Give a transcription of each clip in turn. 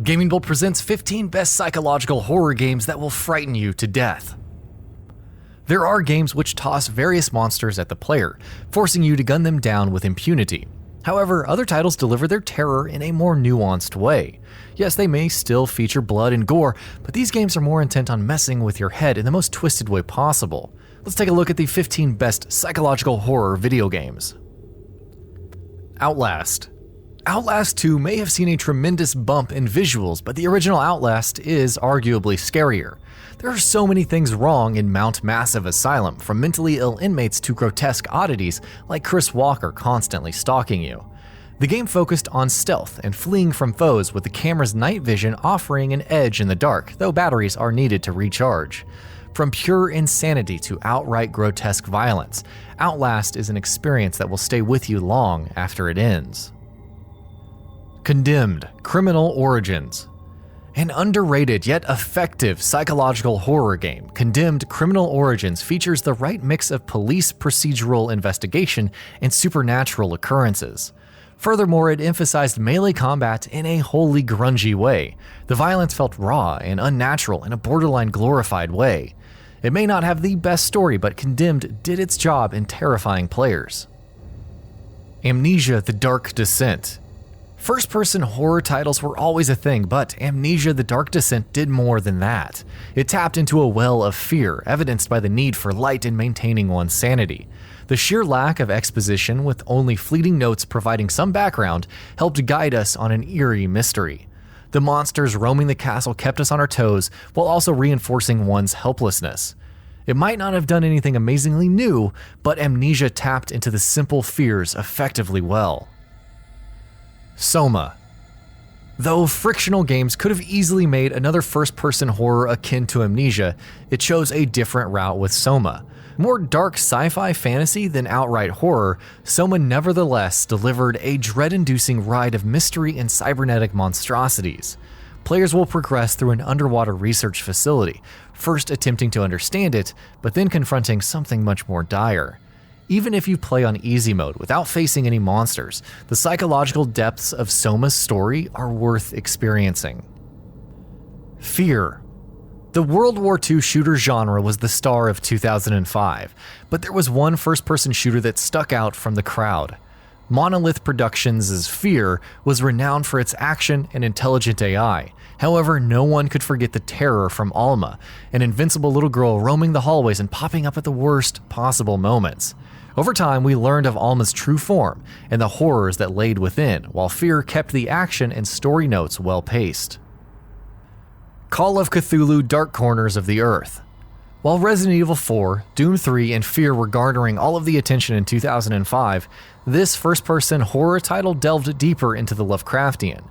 GamingBolt presents 15 best psychological horror games that will frighten you to death. There are games which toss various monsters at the player, forcing you to gun them down with impunity. However, other titles deliver their terror in a more nuanced way. Yes, they may still feature blood and gore, but these games are more intent on messing with your head in the most twisted way possible. Let's take a look at the 15 best psychological horror video games. OUTLAST. OUTLAST 2 may have seen a tremendous bump in visuals, but the original OUTLAST is arguably scarier. There are so many things wrong in Mount Massive Asylum, from mentally ill inmates to grotesque oddities like Chris Walker constantly stalking you. The game focused on stealth and fleeing from foes, with the camera's night vision offering an edge in the dark, though batteries are needed to recharge. From pure insanity to outright grotesque violence, OUTLAST is an experience that will stay with you long after it ends. Condemned: Criminal Origins. An underrated yet effective psychological horror game, Condemned: Criminal Origins features the right mix of police procedural investigation and supernatural occurrences. Furthermore, it emphasized melee combat in a wholly grungy way. The violence felt raw and unnatural in a borderline glorified way. It may not have the best story, but Condemned did its job in terrifying players. AMNESIA: The Dark Descent. First-person horror titles were always a thing, but AMNESIA: The Dark Descent did more than that. It tapped into a well of fear, evidenced by the need for light in maintaining one's sanity. The sheer lack of exposition, with only fleeting notes providing some background, helped guide us on an eerie mystery. The monsters roaming the castle kept us on our toes, while also reinforcing one's helplessness. It might not have done anything amazingly new, but AMNESIA tapped into the simple fears effectively well. Soma. Though frictional games could have easily made another first-person horror akin to AMNESIA, it chose a different route with Soma. More dark sci-fi fantasy than outright horror, Soma nevertheless delivered a dread-inducing ride of mystery and cybernetic monstrosities. Players will progress through an underwater research facility, first attempting to understand it, but then confronting something much more dire. Even if you play on easy mode without facing any monsters, the psychological depths of Soma's story are worth experiencing. F.E.A.R. The World War II shooter genre was the star of 2005, but there was one first-person shooter that stuck out from the crowd. Monolith Productions' F.E.A.R. was renowned for its action and intelligent AI. However, no one could forget the terror from Alma, an invincible little girl roaming the hallways and popping up at the worst possible moments. Over time, we learned of Alma's true form and the horrors that laid within, while F.E.A.R. kept the action and story notes well-paced. Call of Cthulhu: Dark Corners of the Earth. While Resident Evil 4, Doom 3, and F.E.A.R. were garnering all of the attention in 2005, this first-person horror title delved deeper into the Lovecraftian.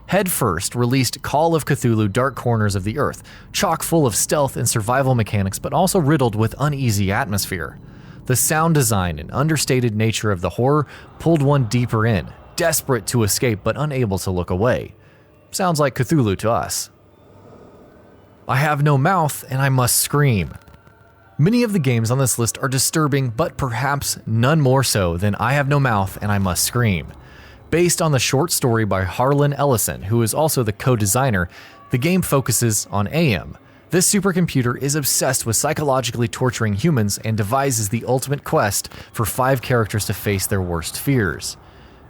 Headfirst released Call of Cthulhu: Dark Corners of the Earth, chock full of stealth and survival mechanics, but also riddled with uneasy atmosphere. The sound design and understated nature of the horror pulled one deeper in, desperate to escape but unable to look away. Sounds like Cthulhu to us. I Have No Mouth and I Must Scream. Many of the games on this list are disturbing, but perhaps none more so than I Have No Mouth and I Must Scream. Based on the short story by Harlan Ellison, who is also the co-designer, the game focuses on AM. This supercomputer is obsessed with psychologically torturing humans and devises the ultimate quest for 5 characters to face their worst fears.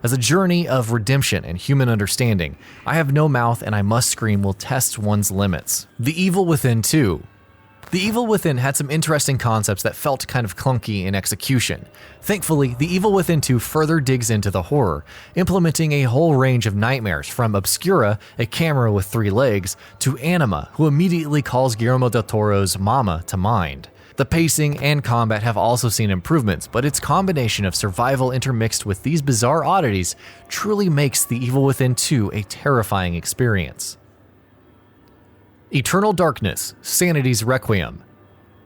As a journey of redemption and human understanding, I Have No Mouth and I Must Scream will test one's limits. The Evil Within 2. The Evil Within had some interesting concepts that felt kind of clunky in execution. Thankfully, The Evil Within 2 further digs into the horror, implementing a whole range of nightmares, from Obscura, a camera with 3 legs, to Anima, who immediately calls Guillermo del Toro's Mama to mind. The pacing and combat have also seen improvements, but its combination of survival intermixed with these bizarre oddities truly makes The Evil Within 2 a terrifying experience. Eternal Darkness: SANITY'S Requiem.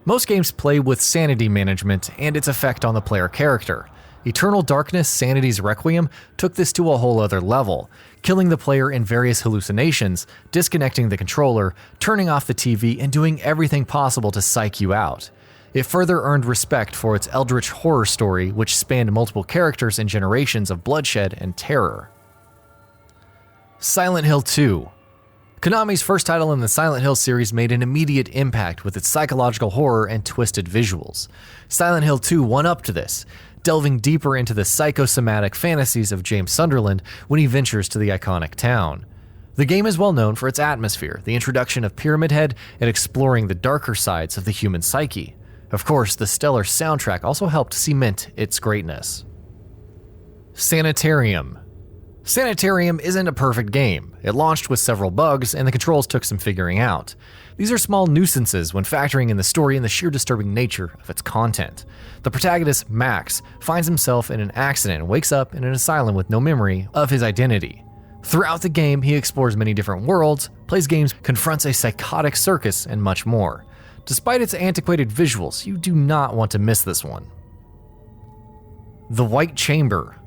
Most games play with sanity management and its effect on the player character. Eternal Darkness: SANITY'S Requiem took this to a whole other level, killing the player in various hallucinations, disconnecting the controller, turning off the TV, and doing everything possible to psych you out. It further earned respect for its eldritch horror story, which spanned multiple characters and generations of bloodshed and terror. Silent Hill 2. Konami's first title in the Silent Hill series made an immediate impact with its psychological horror and twisted visuals. Silent Hill 2 one-upped to this, delving deeper into the psychosomatic fantasies of James Sunderland when he ventures to the iconic town. The game is well known for its atmosphere, the introduction of Pyramid Head, and exploring the darker sides of the human psyche. Of course, the stellar soundtrack also helped cement its greatness. Sanitarium. Sanitarium isn't a perfect game. It launched with several bugs, and the controls took some figuring out. These are small nuisances when factoring in the story and the sheer disturbing nature of its content. The protagonist, Max, finds himself in an accident and wakes up in an asylum with no memory of his identity. Throughout the game, he explores many different worlds, plays games, confronts a psychotic circus, and much more. Despite its antiquated visuals, you do not want to miss this one. The White Chamber.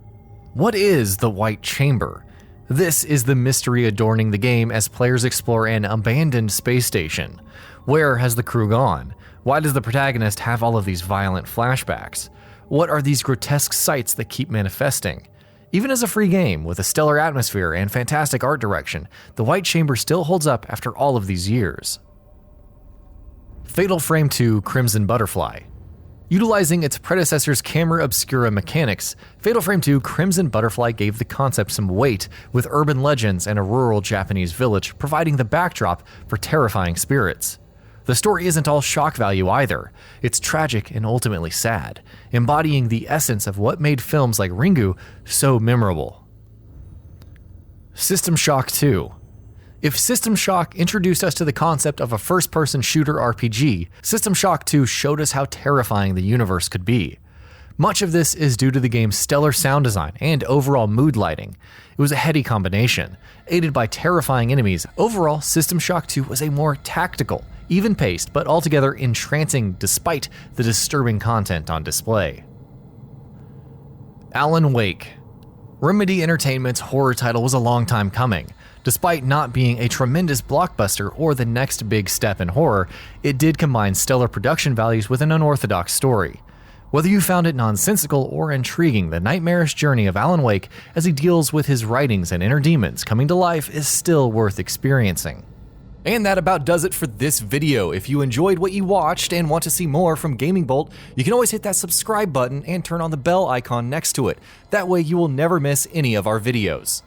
What is the White Chamber? This is the mystery adorning the game as players explore an abandoned space station. Where has the crew gone? Why does the protagonist have all of these violent flashbacks? What are these grotesque sights that keep manifesting? Even as a free game with a stellar atmosphere and fantastic art direction, the White Chamber still holds up after all of these years. Fatal Frame 2 Crimson Butterfly. Utilizing its predecessor's camera obscura mechanics, Fatal Frame 2 Crimson Butterfly gave the concept some weight, with urban legends and a rural Japanese village providing the backdrop for terrifying spirits. The story isn't all shock value either. It's tragic and ultimately sad, embodying the essence of what made films like Ringu so memorable. System Shock 2. If System Shock introduced us to the concept of a first-person shooter RPG, System Shock 2 showed us how terrifying the universe could be. Much of this is due to the game's stellar sound design and overall mood lighting. It was a heady combination, aided by terrifying enemies. Overall, System Shock 2 was a more tactical, even-paced, but altogether entrancing despite the disturbing content on display. Alan Wake. Remedy Entertainment's horror title was a long time coming. Despite not being a tremendous blockbuster or the next big step in horror, it did combine stellar production values with an unorthodox story. Whether you found it nonsensical or intriguing, the nightmarish journey of Alan Wake as he deals with his writings and inner demons coming to life is still worth experiencing. And that about does it for this video. If you enjoyed what you watched and want to see more from GamingBolt, you can always hit that subscribe button and turn on the bell icon next to it. That way you will never miss any of our videos.